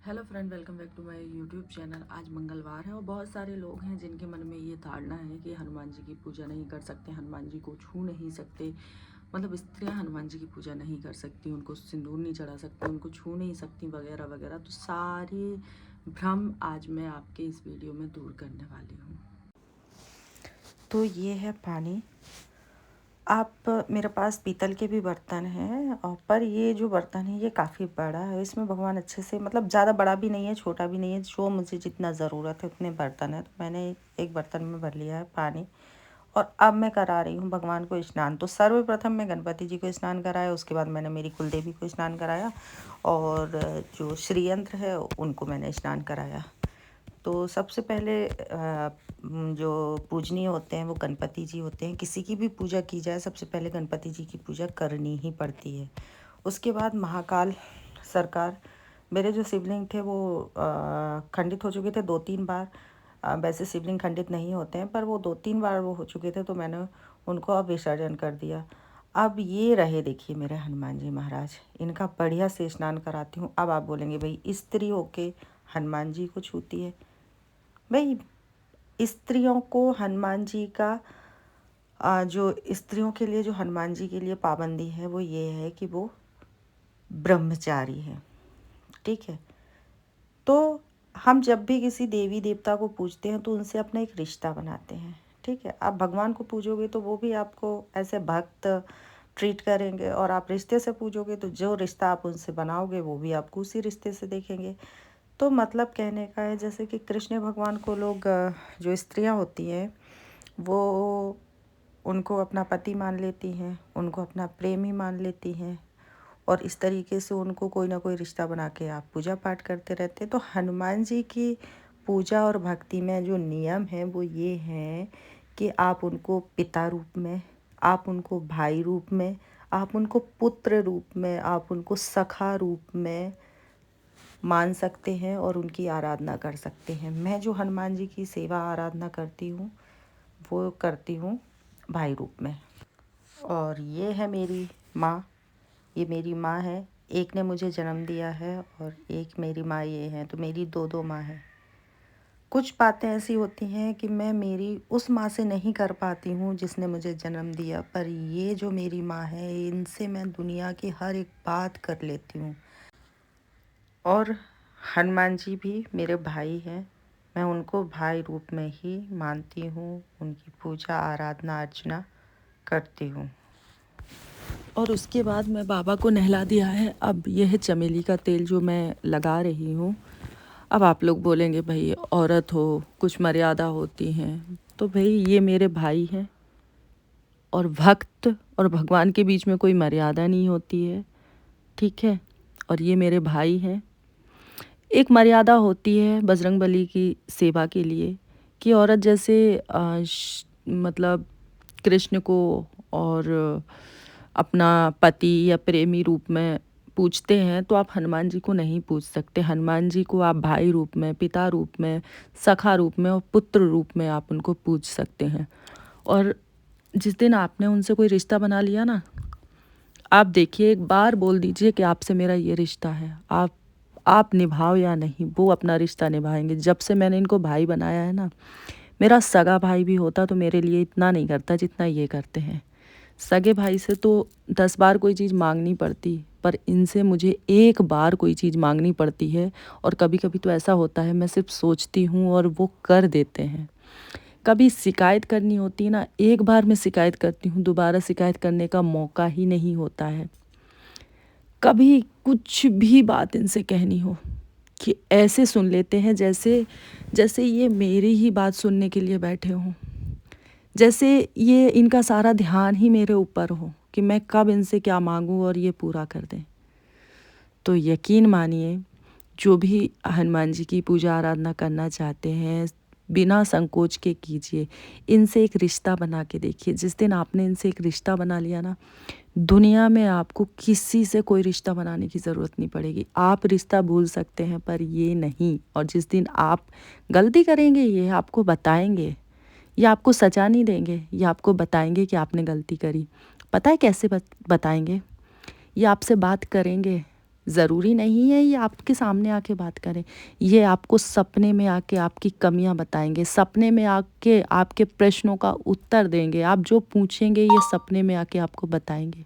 Hello friend, welcome back to my YouTube channel. आज मंगलवार है और बहुत सारे लोग हैं जिनके मन में ये धारणा है कि हनुमान जी की पूजा नहीं कर सकते, हनुमान जी को छू नहीं सकते। मतलब स्त्रियां हनुमान जी की पूजा नहीं कर सकती, उनको सिंदूर नहीं चढ़ा सकती, उनको छू नहीं सकती वगैरह वगैरह। तो सारे भ्रम आज मैं आपके इस वीडियो में दूर करने वाली हूँ। तो ये है पानी। आप मेरे पास पीतल के भी बर्तन हैं और पर ये जो बर्तन है ये काफ़ी बड़ा है। इसमें भगवान अच्छे से, मतलब ज़्यादा बड़ा भी नहीं है, छोटा भी नहीं है, जो मुझे जितना ज़रूरत है उतने बर्तन है। तो मैंने एक बर्तन में भर लिया है पानी और अब मैं करा रही हूँ भगवान को स्नान। तो सर्वप्रथम मैं गणपति जी को स्नान कराया, उसके बाद मैंने मेरी कुलदेवी को स्नान कराया और जो श्रीयंत्र है उनको मैंने स्नान कराया। तो सबसे पहले जो पूजनीय होते हैं वो गणपति जी होते हैं। किसी की भी पूजा की जाए सबसे पहले गणपति जी की पूजा करनी ही पड़ती है। उसके बाद महाकाल सरकार। मेरे जो शिवलिंग थे वो खंडित हो चुके थे 2-3 बार। वैसे शिवलिंग खंडित नहीं होते हैं पर वो 2-3 बार वो हो चुके थे, तो मैंने उनको अब विसर्जन कर दिया। अब ये रहे, देखिए मेरे हनुमान जी महाराज, इनका बढ़िया से स्नान कराती हूँ। अब आप बोलेंगे भाई स्त्री होके हनुमान जी को छूती है। भाई स्त्रियों को हनुमान जी का जो स्त्रियों के लिए जो हनुमान जी के लिए पाबंदी है वो ये है कि वो ब्रह्मचारी है। ठीक है। तो हम जब भी किसी देवी देवता को पूजते हैं तो उनसे अपना एक रिश्ता बनाते हैं। ठीक है। आप भगवान को पूजोगे तो वो भी आपको ऐसे भक्त ट्रीट करेंगे, और आप रिश्ते से पूजोगे तो जो रिश्ता आप उनसे बनाओगे वो भी आपको उसी रिश्ते से देखेंगे। तो मतलब कहने का है, जैसे कि कृष्ण भगवान को लोग, जो स्त्रियां होती हैं वो उनको अपना पति मान लेती हैं, उनको अपना प्रेमी मान लेती हैं, और इस तरीके से उनको कोई ना कोई रिश्ता बना के आप पूजा पाठ करते रहते हैं। तो हनुमान जी की पूजा और भक्ति में जो नियम है वो ये है कि आप उनको पिता रूप में, आप उनको भाई रूप में, आप उनको पुत्र रूप में, आप उनको सखा रूप में मान सकते हैं और उनकी आराधना कर सकते हैं। मैं जो हनुमान जी की सेवा आराधना करती हूँ वो करती हूँ भाई रूप में। और ये है मेरी माँ, ये मेरी माँ है। एक ने मुझे जन्म दिया है और एक मेरी माँ ये है, तो मेरी दो माँ है। कुछ बातें ऐसी होती हैं कि मैं मेरी उस माँ से नहीं कर पाती हूँ जिसने मुझे जन्म दिया, पर ये जो मेरी माँ है इनसे मैं दुनिया की हर एक बात कर लेती हूँ। और हनुमान जी भी मेरे भाई हैं, मैं उनको भाई रूप में ही मानती हूँ, उनकी पूजा आराधना अर्चना करती हूँ। और उसके बाद मैं बाबा को नहला दिया है। अब यह है चमेली का तेल जो मैं लगा रही हूँ। अब आप लोग बोलेंगे भाई औरत हो, कुछ मर्यादा होती हैं। तो भाई ये मेरे भाई हैं और भक्त और भगवान के बीच में कोई मर्यादा नहीं होती है। ठीक है। और ये मेरे भाई हैं। एक मर्यादा होती है बजरंगबली की सेवा के लिए कि औरत जैसे मतलब कृष्ण को और अपना पति या प्रेमी रूप में पूजते हैं, तो आप हनुमान जी को नहीं पूज सकते। हनुमान जी को आप भाई रूप में, पिता रूप में, सखा रूप में और पुत्र रूप में आप उनको पूज सकते हैं। और जिस दिन आपने उनसे कोई रिश्ता बना लिया ना, आप देखिए, एक बार बोल दीजिए कि आपसे मेरा ये रिश्ता है, आप निभाओ या नहीं, वो अपना रिश्ता निभाएंगे। जब से मैंने इनको भाई बनाया है ना, मेरा सगा भाई भी होता तो मेरे लिए इतना नहीं करता जितना ये करते हैं। सगे भाई से तो 10 बार कोई चीज़ मांगनी पड़ती, पर इनसे मुझे एक बार कोई चीज़ मांगनी पड़ती है। और कभी कभी तो ऐसा होता है मैं सिर्फ सोचती हूँ और वो कर देते हैं। कभी शिकायत करनी होती है ना, एक बार मैं शिकायत करती हूँ, दोबारा शिकायत करने का मौका ही नहीं होता है। कभी कुछ भी बात इनसे कहनी हो कि ऐसे सुन लेते हैं जैसे जैसे ये मेरी ही बात सुनने के लिए बैठे हों, जैसे ये इनका सारा ध्यान ही मेरे ऊपर हो कि मैं कब इनसे क्या मांगूं और ये पूरा कर दें। तो यकीन मानिए, जो भी हनुमान जी की पूजा आराधना करना चाहते हैं बिना संकोच के कीजिए। इनसे एक रिश्ता बना के देखिए। जिस दिन आपने इनसे एक रिश्ता बना लिया ना, दुनिया में आपको किसी से कोई रिश्ता बनाने की ज़रूरत नहीं पड़ेगी। आप रिश्ता भूल सकते हैं पर ये नहीं। और जिस दिन आप गलती करेंगे ये आपको बताएंगे, ये आपको सजा नहीं देंगे, ये आपको बताएंगे कि आपने गलती करी। पता है कैसे बताएंगे? ये आपसे बात करेंगे ज़रूरी नहीं है ये आपके सामने आके बात करें। ये आपको सपने में आके आपकी कमियाँ बताएँगे, सपने में आके आपके प्रश्नों का उत्तर देंगे। आप जो पूछेंगे ये सपने में आके आपको बताएँगे।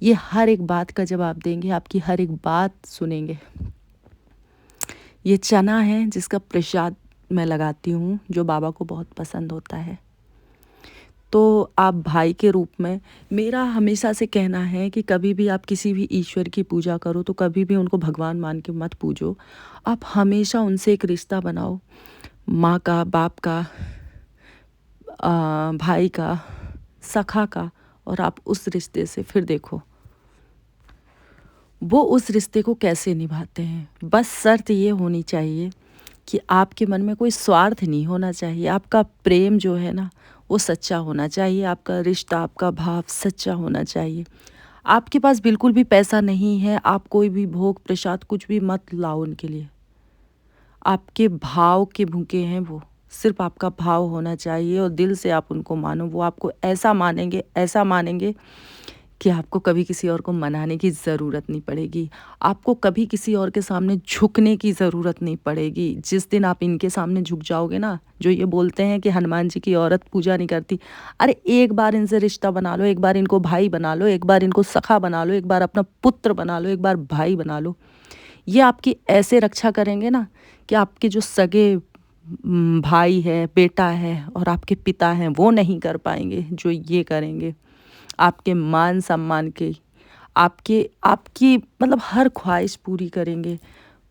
ये हर एक बात का जवाब देंगे, आपकी हर एक बात सुनेंगे। ये चना है जिसका प्रसाद मैं लगाती हूँ, जो बाबा को बहुत पसंद होता है। तो आप भाई के रूप में, मेरा हमेशा से कहना है कि कभी भी आप किसी भी ईश्वर की पूजा करो तो कभी भी उनको भगवान मान के मत पूजो। आप हमेशा उनसे एक रिश्ता बनाओ, माँ का, बाप का, भाई का, सखा का, और आप उस रिश्ते से फिर देखो वो उस रिश्ते को कैसे निभाते हैं। बस शर्त ये होनी चाहिए कि आपके मन में कोई स्वार्थ नहीं होना चाहिए। आपका प्रेम जो है ना वो सच्चा होना चाहिए, आपका रिश्ता, आपका भाव सच्चा होना चाहिए। आपके पास बिल्कुल भी पैसा नहीं है, आप कोई भी भोग प्रसाद कुछ भी मत लाओ उनके लिए। आपके भाव के भूखे हैं वो, सिर्फ आपका भाव होना चाहिए और दिल से आप उनको मानो। वो आपको ऐसा मानेंगे, ऐसा मानेंगे कि आपको कभी किसी और को मनाने की ज़रूरत नहीं पड़ेगी। आपको कभी किसी और के सामने झुकने की ज़रूरत नहीं पड़ेगी। जिस दिन आप इनके सामने झुक जाओगे ना, जो ये बोलते हैं कि हनुमान जी की औरत पूजा नहीं करती, अरे एक बार इनसे रिश्ता बना लो, एक बार इनको भाई बना लो, एक बार इनको सखा बना लो, एक बार अपना पुत्र बना लो, एक बार भाई बना लो। ये आपकी ऐसे रक्षा करेंगे ना कि आपके जो सगे भाई है, बेटा है और आपके पिता हैं वो नहीं कर पाएंगे जो ये करेंगे। आपके मान सम्मान की, आपके आपकी मतलब हर ख्वाहिश पूरी करेंगे।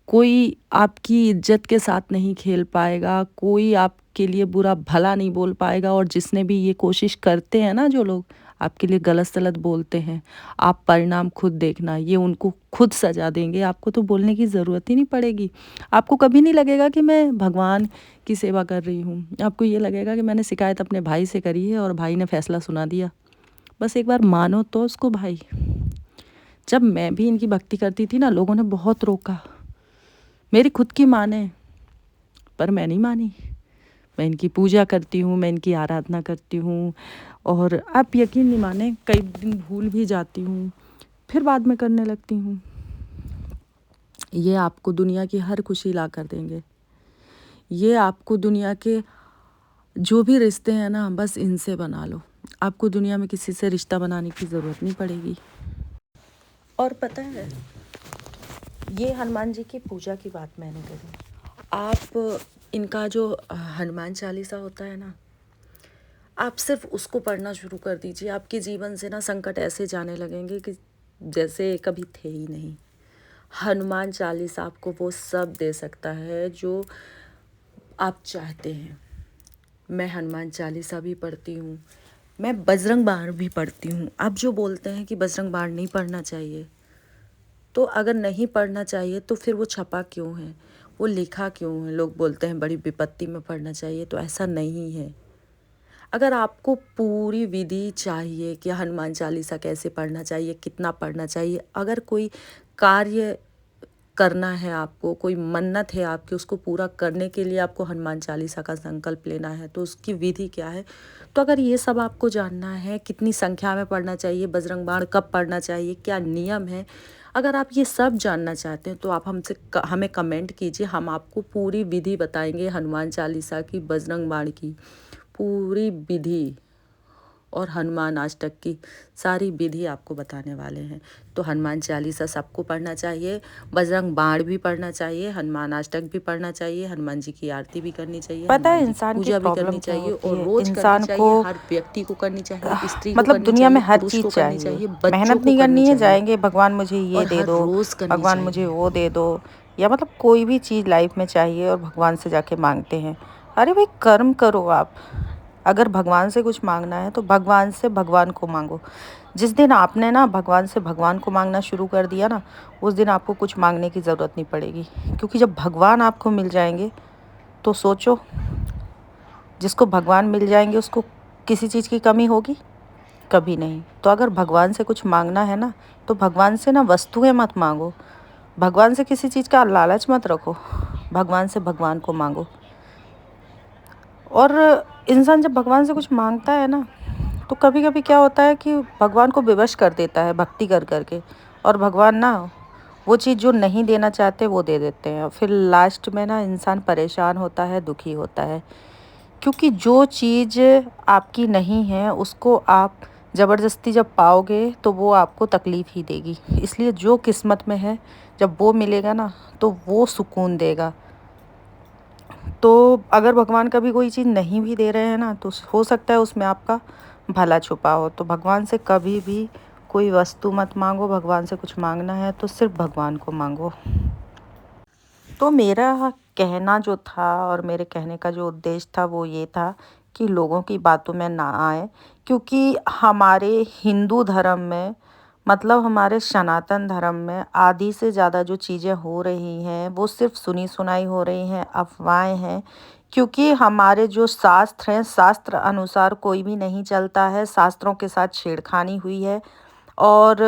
कोई आपकी इज्जत के साथ नहीं खेल पाएगा, कोई आपके लिए बुरा भला नहीं बोल पाएगा। और जिसने भी ये कोशिश करते हैं ना, जो लोग आपके लिए गलत सलत बोलते हैं, आप परिणाम खुद देखना, ये उनको खुद सजा देंगे। आपको तो बोलने की ज़रूरत ही नहीं पड़ेगी। आपको कभी नहीं लगेगा कि मैं भगवान की सेवा कर रही हूँ। आपको ये लगेगा कि मैंने शिकायत अपने भाई से करी है और भाई ने फैसला सुना दिया। बस एक बार मानो तो उसको भाई। जब मैं भी इनकी भक्ति करती थी ना, लोगों ने बहुत रोका, मेरी खुद की माँ ने, पर मैं नहीं मानी। मैं इनकी पूजा करती हूँ, मैं इनकी आराधना करती हूँ और आप यकीन नहीं माने कई दिन भूल भी जाती हूँ, फिर बाद में करने लगती हूँ। ये आपको दुनिया की हर खुशी ला कर देंगे। ये आपको दुनिया के जो भी रिश्ते हैं ना, बस इनसे बना लो। आपको दुनिया में किसी से रिश्ता बनाने की ज़रूरत नहीं पड़ेगी। और पता है, ये हनुमान जी की पूजा की बात मैंने करी। आप इनका जो हनुमान चालीसा होता है ना, आप सिर्फ उसको पढ़ना शुरू कर दीजिए। आपके जीवन से ना संकट ऐसे जाने लगेंगे कि जैसे कभी थे ही नहीं। हनुमान चालीसा आपको वो सब दे सकता है जो आप चाहते हैं। मैं हनुमान चालीसा भी पढ़ती हूँ, मैं बजरंग बाण भी पढ़ती हूँ। आप जो बोलते हैं कि बजरंग बाण नहीं पढ़ना चाहिए, तो अगर नहीं पढ़ना चाहिए तो फिर वो छपा क्यों है, वो लिखा क्यों है? लोग बोलते हैं बड़ी विपत्ति में पढ़ना चाहिए, तो ऐसा नहीं है। अगर आपको पूरी विधि चाहिए कि हनुमान चालीसा कैसे पढ़ना चाहिए, कितना पढ़ना चाहिए, अगर कोई कार्य करना है आपको, कोई मन्नत है आपकी, उसको पूरा करने के लिए आपको हनुमान चालीसा का संकल्प लेना है, तो उसकी विधि क्या है? तो अगर ये सब आपको जानना है, कितनी संख्या में पढ़ना चाहिए, बजरंग बाण कब पढ़ना चाहिए, क्या नियम है, अगर आप ये सब जानना चाहते हैं तो आप हमें कमेंट कीजिए। हम आपको पूरी विधि बताएंगे हनुमान चालीसा की, बजरंग बाण की पूरी विधि और हनुमान अष्टक की सारी विधि आपको बताने वाले हैं। तो हनुमान चालीसा सबको पढ़ना चाहिए, बजरंग बाण भी पढ़ना चाहिए, हनुमान अष्टक भी पढ़ना चाहिए, हनुमान जी की आरती भी करनी चाहिए, पता है हनुमान जी की इंसान की पूजा भी प्रॉब्लम करनी क्या चाहिए होती और है, रोज इंसान करनी को चाहिए। हर व्यक्ति को करनी चाहिए, स्त्री को मतलब करनी दुनिया में चाहिए, हर पुरुष चीज़ को करनी चाहिए। चाहिए, बच्चों मेहनत को नहीं करनी करनी है, चाहिए जाएंगे भगवान मुझे ये और दे हर दो, रोज करनी भगवान मुझे चाहिए। वो दे दो, या मतलब कोई भी चीज़ लाइफ में चाहिए और भगवान से जाके मांगते हैं। अरे भाई कर्म करो आप। अगर भगवान से कुछ मांगना है तो भगवान से भगवान को मांगो। जिस दिन आपने ना भगवान से भगवान को मांगना शुरू कर दिया ना, उस दिन आपको कुछ मांगने की ज़रूरत नहीं पड़ेगी। क्योंकि जब भगवान आपको मिल जाएंगे तो सोचो, जिसको भगवान मिल जाएंगे उसको किसी चीज़ की कमी होगी? कभी नहीं। तो अगर भगवान से कुछ मांगना है ना, तो भगवान से ना वस्तुएं मत मांगो, भगवान से किसी चीज़ का लालच मत रखो, भगवान से भगवान को मांगो। और इंसान जब भगवान से कुछ मांगता है ना, तो कभी कभी क्या होता है कि भगवान को विवश कर देता है भक्ति कर करके, और भगवान ना वो चीज़ जो नहीं देना चाहते वो दे देते हैं। फिर लास्ट में ना इंसान परेशान होता है, दुखी होता है, क्योंकि जो चीज़ आपकी नहीं है उसको आप ज़बरदस्ती जब पाओगे तो वो आपको तकलीफ़ ही देगी। इसलिए जो किस्मत में है जब वो मिलेगा ना तो वो सुकून देगा। तो अगर भगवान कभी कोई चीज़ नहीं भी दे रहे हैं ना तो हो सकता है उसमें आपका भला छुपा हो। तो भगवान से कभी भी कोई वस्तु मत मांगो, भगवान से कुछ मांगना है तो सिर्फ भगवान को मांगो। तो मेरा कहना जो था और मेरे कहने का जो उद्देश्य था वो ये था कि लोगों की बातों में ना आए, क्योंकि हमारे हिंदू धर्म में मतलब हमारे सनातन धर्म में आधी से ज़्यादा जो चीज़ें हो रही हैं वो सिर्फ सुनी सुनाई हो रही हैं, अफवाहें हैं। क्योंकि हमारे जो शास्त्र हैं, शास्त्र अनुसार कोई भी नहीं चलता है, शास्त्रों के साथ छेड़खानी हुई है और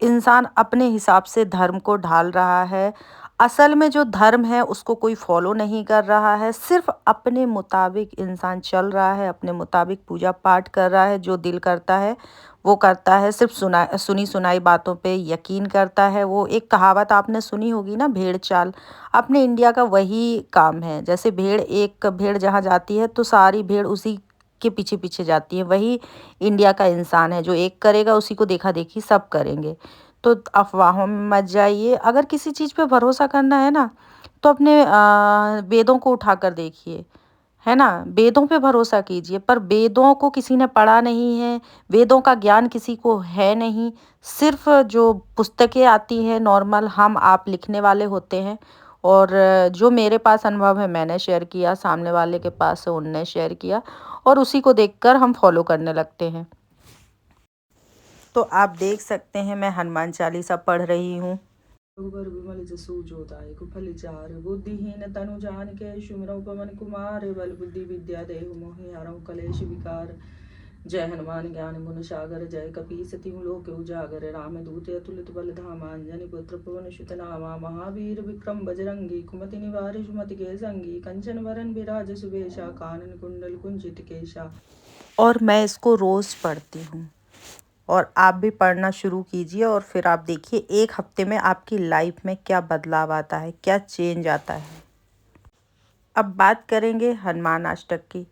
इंसान अपने हिसाब से धर्म को ढाल रहा है। असल में जो धर्म है उसको कोई फॉलो नहीं कर रहा है, सिर्फ़ अपने मुताबिक इंसान चल रहा है, अपने मुताबिक पूजा पाठ कर रहा है, जो दिल करता है वो करता है, सिर्फ़ सुनी-सुनाई बातों पे यकीन करता है। वो एक कहावत आपने सुनी होगी ना, भेड़ चाल, अपने इंडिया का वही काम है। जैसे एक भेड़ जहाँ जाती है तो सारी भेड़ उसी के पीछे-पीछे जाती है, वही इंडिया का इंसान है, जो एक करेगा उसी को देखा-देखी सब करेंगे। तो अफ़वाहों में मत जाइए। अगर किसी चीज़ पे भरोसा करना है ना तो अपने वेदों को उठाकर देखिए, है ना? वेदों पे भरोसा कीजिए, पर वेदों को किसी ने पढ़ा नहीं है, वेदों का ज्ञान किसी को है नहीं। सिर्फ़ जो पुस्तकें आती हैं नॉर्मल हम आप लिखने वाले होते हैं और जो मेरे पास अनुभव है मैंने शेयर किया, सामने वाले के पास है उनने शेयर किया और उसी को देखकर हम फ़ॉलो करने लगते हैं। तो आप देख सकते हैं मैं हनुमान चालीसा पढ़ रही हूँ। रघुबर विमल जसु जो दायक फल चार बुद्धिहीन तनु जानिके सुमिरौ पवन कुमार बल बुद्धि विद्या देहु मोहि हरौ कलेश विकार। जय हनुमान ज्ञान गुण सागर जय कपीस तिहु लोक उजागर रामदूत अतुलित बल धामा अंजनी पुत्र पवन सुत नामा महावीर विक्रम बजरंगी कुमति निवार सुमति के संगी कंचन वरन विराज सुबेशा कानन कुंडल कुंचित केशा। और मैं इसको रोज़ पढ़ती हूँ और आप भी पढ़ना शुरू कीजिए और फिर आप देखिए 1 हफ्ते में आपकी लाइफ में क्या बदलाव आता है, क्या चेंज आता है। अब बात करेंगे हनुमान अष्टक की,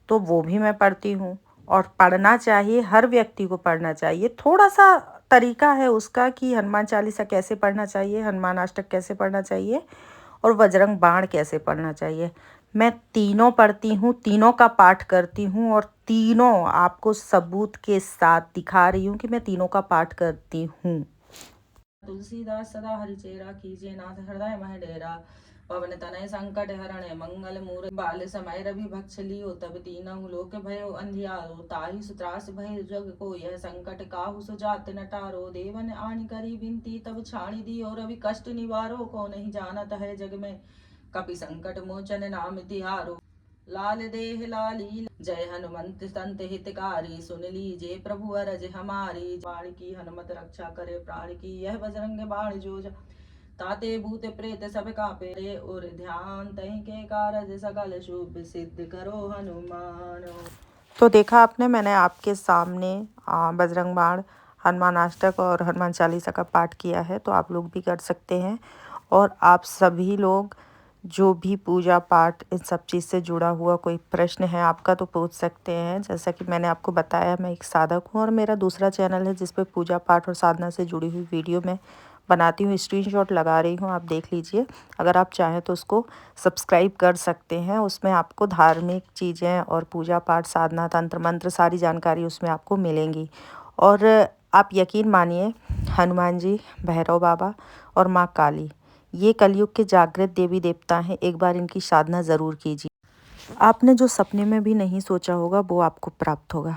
तो वो भी मैं पढ़ती हूँ और पढ़ना चाहिए, हर व्यक्ति को पढ़ना चाहिए। थोड़ा-सा तरीका है उसका कि हनुमान चालीसा कैसे पढ़ना चाहिए, हनुमान अष्टक कैसे पढ़ना चाहिए और बजरंग बाण कैसे पढ़ना चाहिए। मैं तीनों पढ़ती हूँ, तीनों का पाठ करती हूँ और तीनों आपको सबूत के साथ दिखा रही हूँ कि मैं तीनों का पाठ करती हूँ। तुलसीदास सदा हरिचेरा कीजिए नाथ हृदय मह डेरा। पवन तनय संकट हरण मंगल मूर बाल समय रवि भक्ष लियो तब तीनहु लोक भयो अंधियारो। ताहि सुत्रास भय जग को यह संकट काहू सुजात न टारो। देवन आनि करी बिनती तब छाणी दियो रवि कष्ट निवारो। को नहीं जानत है जग में कपि संकट मोचन नाम तिहारो। लाल देह लाली जय हनुमंत संत हितकारी। सुन लीजिए प्रभु अरज हमारी। बाण की हनुमत रक्षा करे प्राण की यह बजरंग बाण जो ताते भूत प्रेत सब कापे रे और ध्यान तहि के कारज सकल शुभ सिद्ध करो हनुमान। तो देखा आपने, मैंने आपके सामने बजरंग बाण, हनुमान अष्टक और हनुमान चालीसा का पाठ किया है, तो आप लोग भी कर सकते हैं। और आप सभी लोग जो भी पूजा पाठ इन सब चीज़ से जुड़ा हुआ कोई प्रश्न है आपका तो पूछ सकते हैं। जैसा कि मैंने आपको बताया मैं एक साधक हूँ और मेरा दूसरा चैनल है जिस पे पूजा पाठ और साधना से जुड़ी हुई वीडियो मैं बनाती हूँ, स्क्रीनशॉट लगा रही हूँ, आप देख लीजिए। अगर आप चाहें तो उसको सब्सक्राइब कर सकते हैं। उसमें आपको धार्मिक चीज़ें और पूजा पाठ, साधना, तंत्र मंत्र सारी जानकारी उसमें आपको मिलेंगी। और आप यकीन मानिए हनुमान जी, भैरव बाबा और माँ काली ये कलयुग के जागृत देवी देवता हैं। एक बार इनकी साधना ज़रूर कीजिए। आपने जो सपने में भी नहीं सोचा होगा वो आपको प्राप्त होगा।